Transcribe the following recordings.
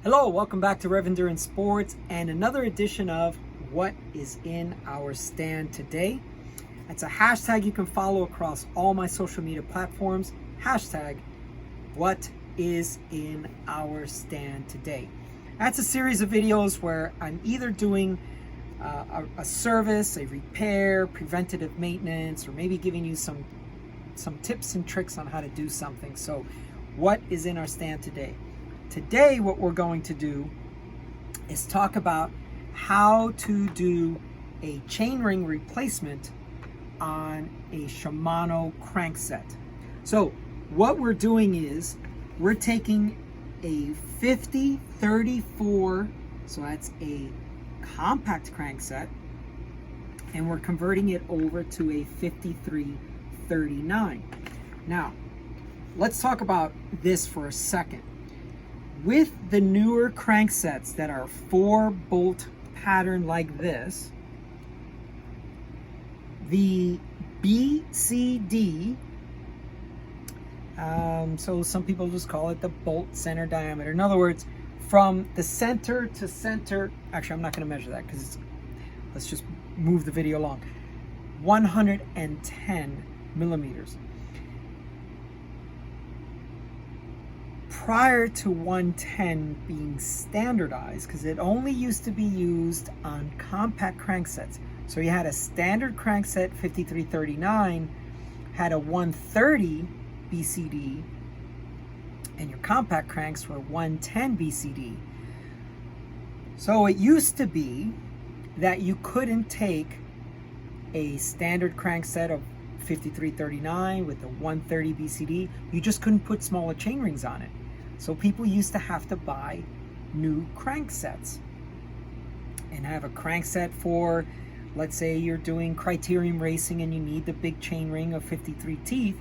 Hello, welcome back to Rev Endurance Sports and another edition of What is in Our Stand Today. It's a hashtag you can follow across all my social media platforms. Hashtag What is in Our Stand Today. That's a series of videos where I'm either doing a service, a repair, preventative maintenance, or maybe giving you some tips and tricks on how to do something. So what is in our stand today? Today, what we're going to do is talk about how to do a chainring replacement on a Shimano crankset. So what we're doing is we're taking a 50-34, so that's a compact crankset, and we're converting it over to a 53-39. Now, let's talk about this for a second. With the newer cranksets that are 4-bolt pattern like this, the BCD, so some people just call it the bolt center diameter. In other words, from the center to center, actually I'm not going to measure that because let's just move the video along, 110 millimeters. Prior to 110 being standardized, because it only used to be used on compact cranksets. So you had a standard crankset 5339 had a 130 BCD, and your compact cranks were 110 BCD. So it used to be that you couldn't take a standard crankset of 5339 with a 130 BCD. You just couldn't put smaller chain rings on it. So people used to have to buy new cranksets and have a crankset for, let's say you're doing criterium racing and you need the big chain ring of 53 teeth,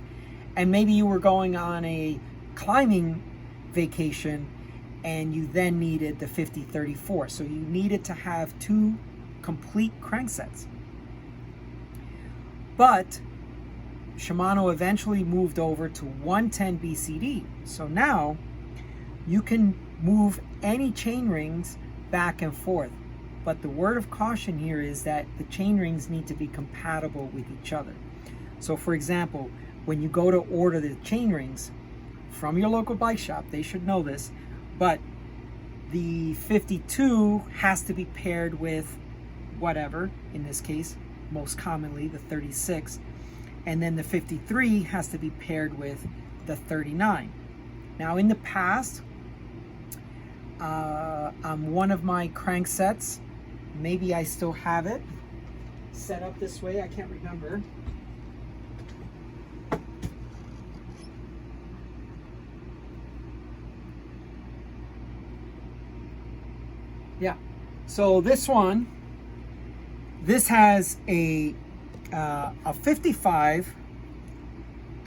and maybe you were going on a climbing vacation and you then needed the 50-34. So you needed to have two complete cranksets. But Shimano eventually moved over to 110 BCD. So now you can move any chain rings back and forth. But the word of caution here is that the chain rings need to be compatible with each other. So for example, when you go to order the chain rings from your local bike shop, they should know this, but the 52 has to be paired with whatever, in this case, most commonly the 36, and then the 53 has to be paired with the 39. Now in the past, on one of my cranksets, maybe I still have it set up this way, I can't remember. Yeah, so this one, this has a 55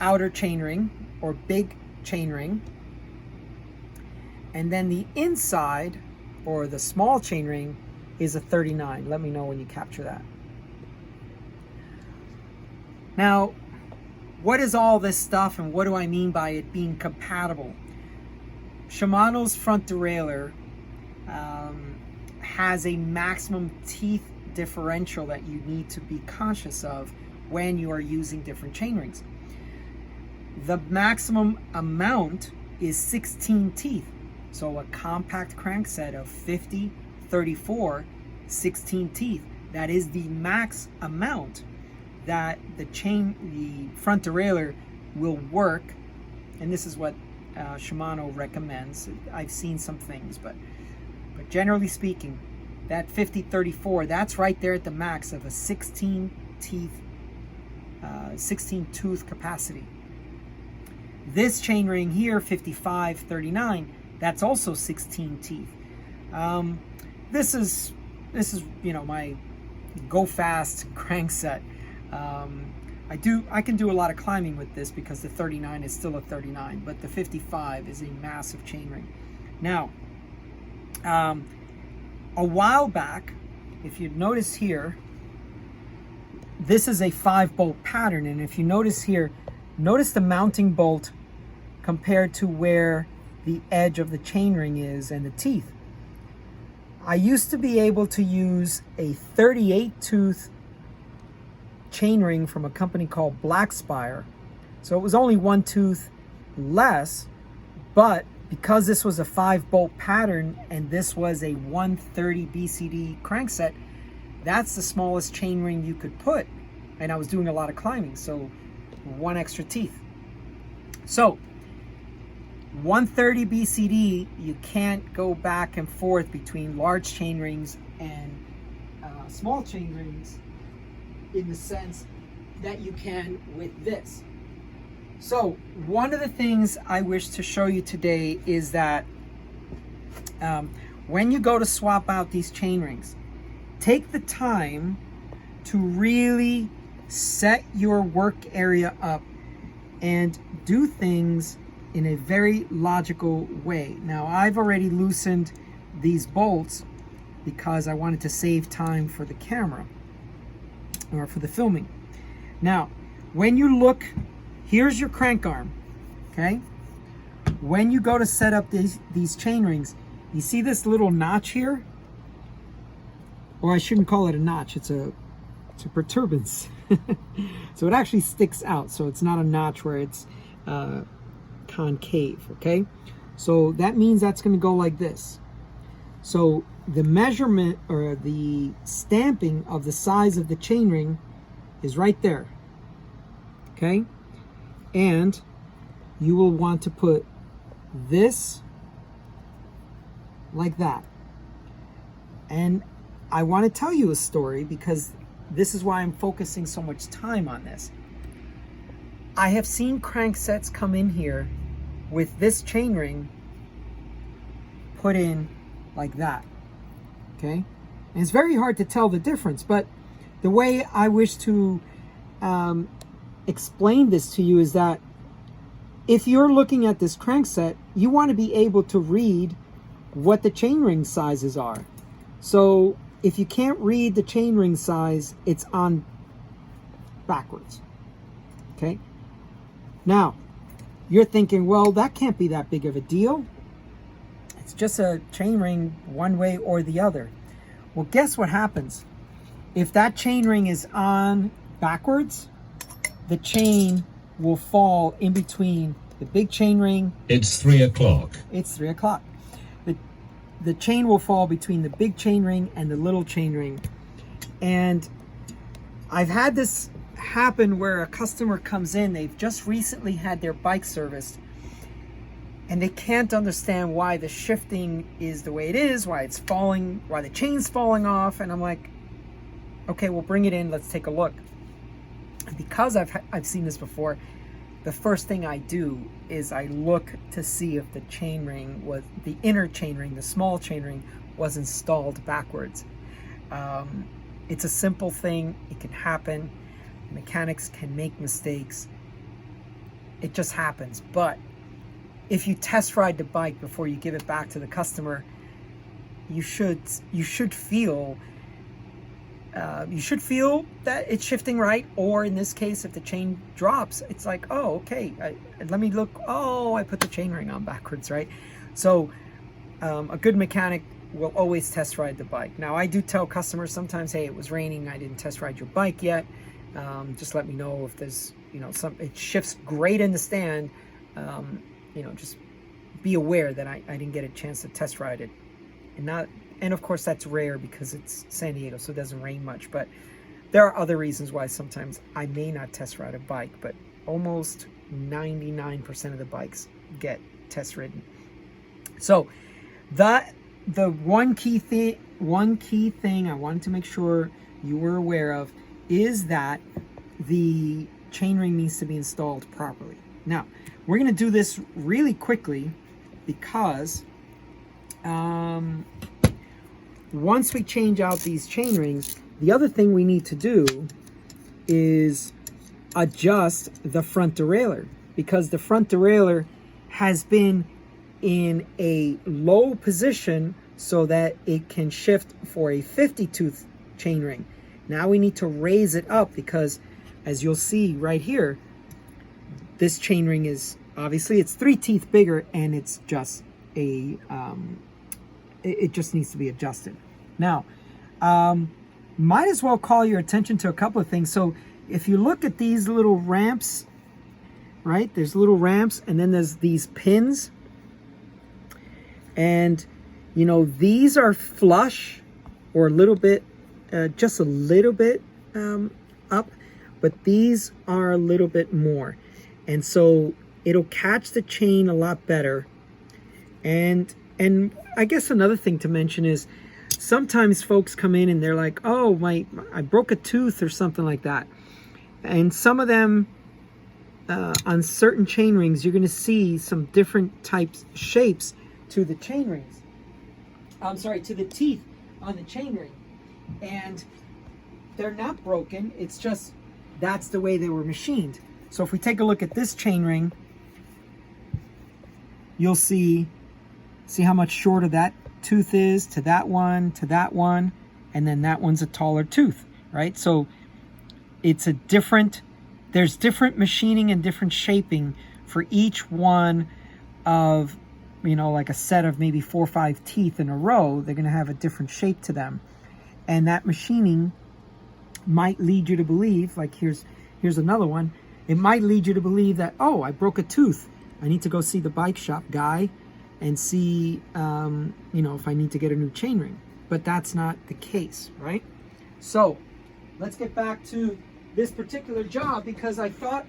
outer chainring or big chainring, and then the inside or the small chainring is a 39. Let me know when you capture that. Now, what is all this stuff and what do I mean by it being compatible? Shimano's front derailleur has a maximum teeth differential that you need to be conscious of when you are using different chain rings. The maximum amount is 16 teeth. So a compact crankset of 50-34, 16 teeth, that is the max amount that the front derailleur will work. And this is what Shimano recommends. I've seen some things, but generally speaking, that 50-34, that's right there at the max of a 16 tooth capacity. This chain ring here, 55-39, that's also 16 teeth. This is my go fast crankset. I can do a lot of climbing with this because the 39 is still a 39, but the 55 is a massive chain ring. Now, a while back, if you notice here, this is a 5-bolt pattern, and if you notice here, notice the mounting bolt compared to where the edge of the chainring is and the teeth. I used to be able to use a 38 tooth chainring from a company called Blackspire. So it was only one tooth less, but because this was a 5-bolt pattern and this was a 130 BCD crankset, that's the smallest chainring you could put. And I was doing a lot of climbing, so 1 extra teeth. So 130 BCD, you can't go back and forth between large chainrings and small chainrings in the sense that you can with this. So one of the things I wish to show you today is that when you go to swap out these chainrings, take the time to really set your work area up and do things in a very logical way. Now, I've already loosened these bolts because I wanted to save time for the camera or for the filming. Now, when you look, here's your crank arm, okay? When you go to set up these chain rings, you see this little notch here? Or I shouldn't call it a notch, it's a protuberance. So it actually sticks out, so it's not a notch where it's concave, okay? So that means that's going to go like this. So the measurement or the stamping of the size of the chainring is right there, okay? And you will want to put this like that. And I want to tell you a story because this is why I'm focusing so much time on this. I have seen cranksets come in here with this chainring put in like that, okay? And it's very hard to tell the difference, but the way I wish to explain this to you is that if you're looking at this crankset, you want to be able to read what the chainring sizes are. So if you can't read the chainring size, it's on backwards, okay? Now, you're thinking, well, that can't be that big of a deal. It's just a chainring one way or the other. Well, guess what happens? If that chainring is on backwards, the chain will fall in between the big chainring. It's 3 o'clock. It's 3 o'clock. The chain will fall between the big chainring and the little chainring. And I've had this happen where a customer comes in, they've just recently had their bike serviced, and they can't understand why the shifting is the way it is, why it's falling, why the chain's falling off. And I'm like, okay, we'll bring it in, let's take a look. And because I've seen this before, the first thing I do is I look to see if the chainring was, the inner chainring, the small chainring, was installed backwards. It's a simple thing, it can happen. Mechanics can make mistakes. It just happens. But if you test ride the bike before you give it back to the customer, you should feel that it's shifting right. Or in this case, if the chain drops, it's like, oh, okay, let me look. Oh, I put the chain ring on backwards, right? So a good mechanic will always test ride the bike. Now, I do tell customers sometimes, hey, it was raining, I didn't test ride your bike yet. Just let me know if there's, it shifts great in the stand. Just be aware that I didn't get a chance to test ride it. And of course that's rare because it's San Diego, so it doesn't rain much, but there are other reasons why sometimes I may not test ride a bike, but almost 99% of the bikes get test ridden. So the one key thing I wanted to make sure you were aware of is that the chainring needs to be installed properly. Now, we're going to do this really quickly because once we change out these chain rings, the other thing we need to do is adjust the front derailleur, because the front derailleur has been in a low position so that it can shift for a 50 tooth chain ring. Now we need to raise it up because, as you'll see right here, this chain ring is obviously it's 3 teeth bigger, and it's just a it just needs to be adjusted. Now, might as well call your attention to a couple of things. So if you look at these little ramps, right, there's little ramps, and then there's these pins, and you know, these are flush or a little bit, just a little bit up, but these are a little bit more, and so it'll catch the chain a lot better. And I guess another thing to mention is sometimes folks come in and they're like, oh, I broke a tooth or something like that. And some of them, on certain chain rings, you're going to see some different types, shapes to the chain rings. I'm sorry, to the teeth on the chain ring. And they're not broken. It's just, that's the way they were machined. So if we take a look at this chain ring, you'll see how much shorter that tooth is to that one, and then that one's a taller tooth, right? So it's a different, there's different machining and different shaping for each one of, you know, like a set of maybe 4 or 5 teeth in a row. They're going to have a different shape to them, and that machining might lead you to believe, like here's another one, it might lead you to believe that, oh, I broke a tooth, I need to go see the bike shop guy and see, you know, if I need to get a new chain ring. But that's not the case, right? So let's get back to this particular job, because I thought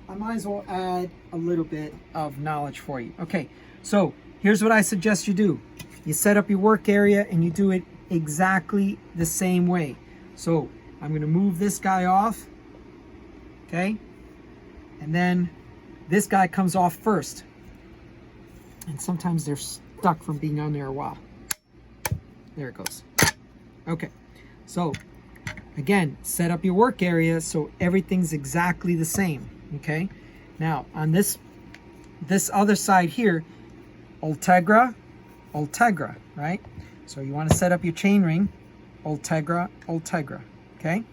I might as well add a little bit of knowledge for you. Okay, so here's what I suggest you do. You set up your work area and you do it exactly the same way. So I'm going to move this guy off, okay? And then this guy comes off first. And sometimes they're stuck from being on there a while. There it goes. Okay, so again, set up your work area so everything's exactly the same, okay? Now, on this other side here, Ultegra, right? So you want to set up your chain ring, Ultegra, okay?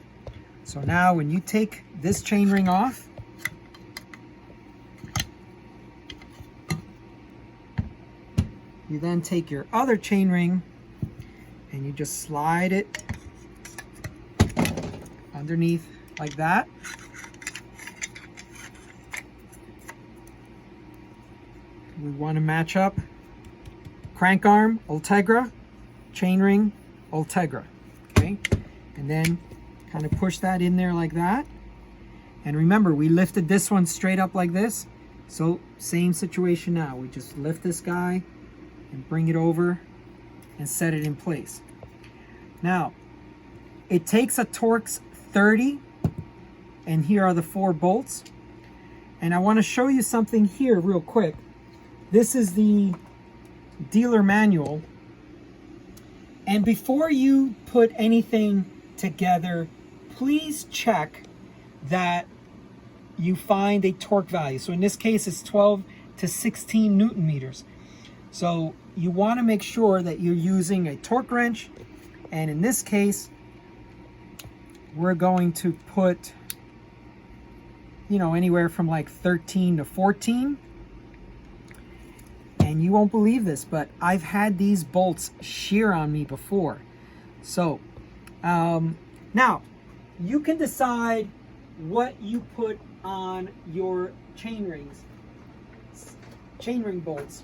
So now when you take this chain ring off, you then take your other chain ring and you just slide it underneath like that. We want to match up crank arm, Ultegra, chain ring, Ultegra, okay? And then kind of push that in there like that. And remember, we lifted this one straight up like this. So same situation now. We just lift this guy and bring it over and set it in place. Now, it takes a Torx 30, and here are the 4 bolts. And I want to show you something here real quick. This is the dealer manual. And before you put anything together, please check that you find a torque value. So in this case, it's 12 to 16 Newton meters. So you want to make sure that you're using a torque wrench, and in this case we're going to put, you know, anywhere from like 13 to 14. And you won't believe this, but I've had these bolts shear on me before. So now you can decide what you put on your chain rings, chain ring bolts.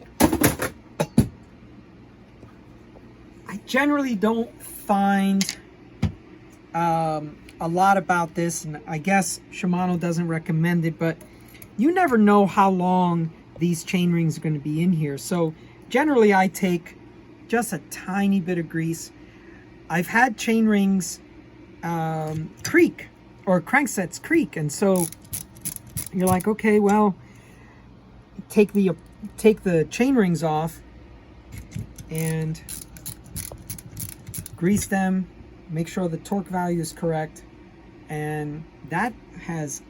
I generally don't find a lot about this, and I guess Shimano doesn't recommend it, but you never know how long these chain rings are going to be in here. So generally I take just a tiny bit of grease. I've had chain rings creak, or cranksets creak, and so you're like, okay, well, take the chain rings off and grease them, make sure the torque value is correct, and that has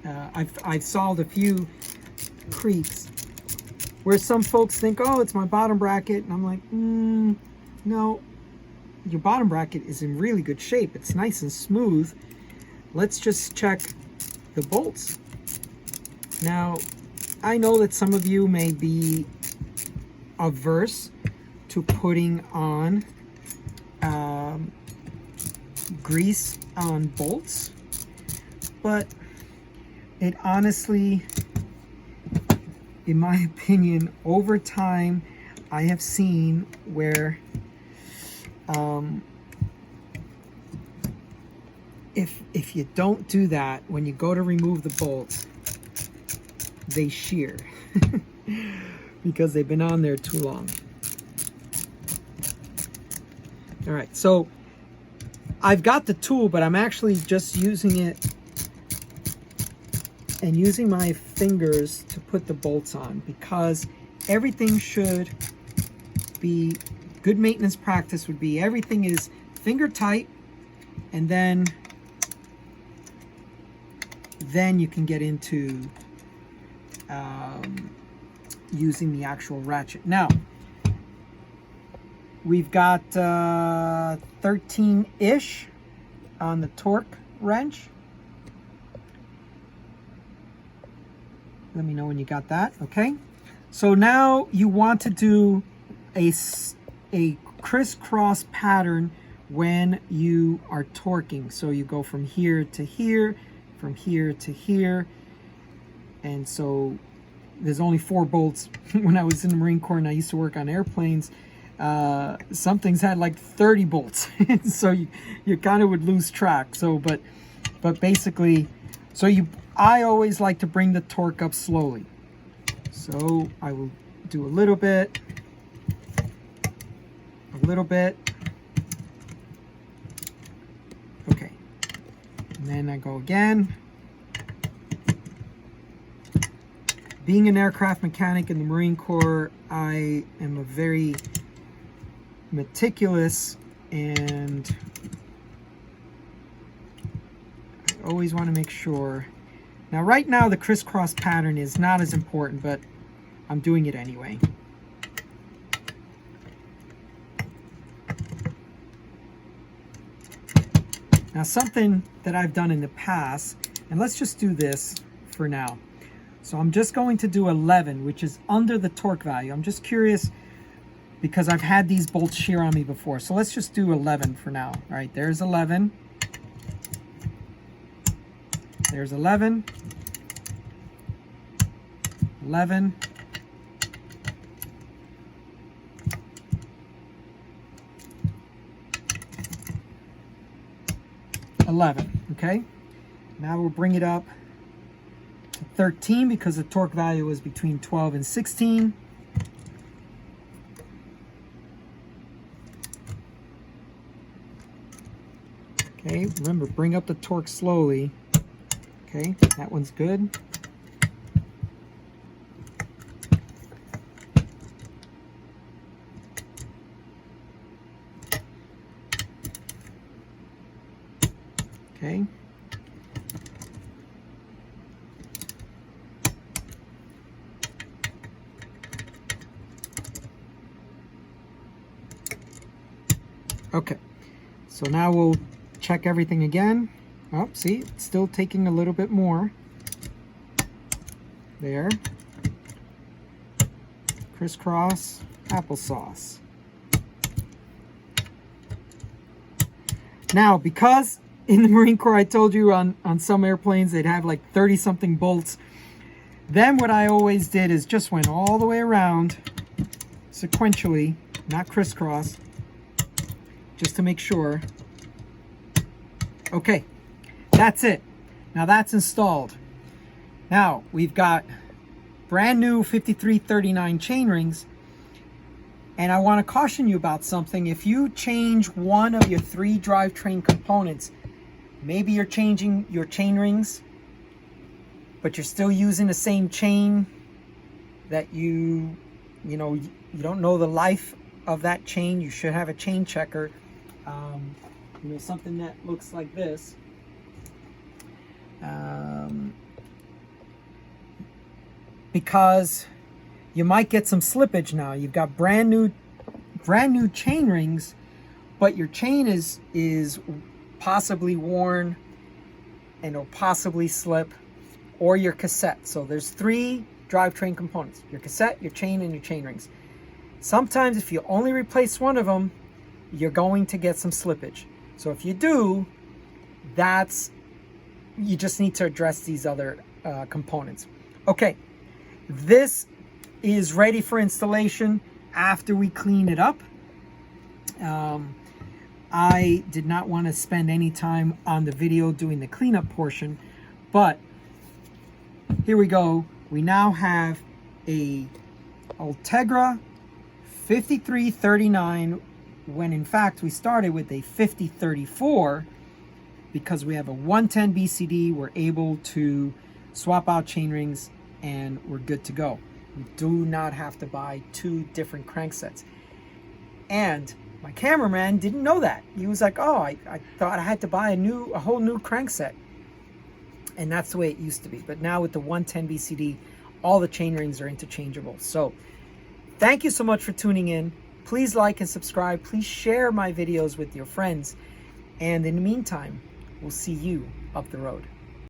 I've solved a few creaks where some folks think, oh, it's my bottom bracket, and I'm like, no, your bottom bracket is in really good shape. It's nice and smooth. Let's just check the bolts. Now, I know that some of you may be averse to putting on grease on bolts, but it honestly, in my opinion, over time, I have seen where if you don't do that, when you go to remove the bolts, they shear because they've been on there too long. All right, so I've got the tool, but I'm actually just using it and using my fingers to put the bolts on, because everything should be, good maintenance practice would be everything is finger tight, and then you can get into using the actual ratchet. Now, we've got 13-ish on the torque wrench. Let me know when you got that. Okay, so now you want to do a crisscross pattern when you are torquing. So you go from here to here, from here to here, and so there's only 4 bolts. When I was in the Marine Corps and I used to work on airplanes, some things had like 30 bolts. So you kind of would lose track. So but basically, so I always like to bring the torque up slowly. So I will do a little bit, okay, and then I go again. Being an aircraft mechanic in the Marine Corps, I am a very meticulous, and I always want to make sure. Now, right now, the crisscross pattern is not as important, but I'm doing it anyway. Now, something that I've done in the past, and let's just do this for now. So I'm just going to do 11, which is under the torque value. I'm just curious because I've had these bolts shear on me before. So let's just do 11 for now. All right, there's 11. There's 11. 11. Okay, now we'll bring it up to 13 because the torque value was between 12 and 16. Okay, remember, bring up the torque slowly. Okay, that one's good. Okay. Okay, so now we'll check everything again. Oh, see, it's still taking a little bit more. There. Crisscross applesauce. Now, because in the Marine Corps, I told you on some airplanes, they'd have like 30-something bolts. Then what I always did is just went all the way around sequentially, not crisscross, just to make sure. Okay, that's it. Now that's installed. Now we've got brand new 5339 chain rings. And I want to caution you about something. If you change one of your 3 drivetrain components, maybe you're changing your chain rings, but you're still using the same chain that you don't know the life of that chain. You should have a chain checker, something that looks like this. Because you might get some slippage now. You've got brand new chain rings, but your chain is possibly worn and it'll possibly slip, or your cassette. So there's 3 drivetrain components: your cassette, your chain, and your chain rings. Sometimes if you only replace one of them, you're going to get some slippage. So if you do, you just need to address these other components. Okay, this is ready for installation after we clean it up. I did not want to spend any time on the video doing the cleanup portion, but here we go. We now have a Ultegra 5339, when in fact we started with a 5034. Because we have a 110 BCD, we're able to swap out chain rings and we're good to go. We do not have to buy two different cranksets. And my cameraman didn't know that. He was like, oh, I thought I had to buy a whole new crankset. And that's the way it used to be. But now with the 110 BCD, all the chain rings are interchangeable. So thank you so much for tuning in. Please like and subscribe. Please share my videos with your friends. And in the meantime, we'll see you up the road.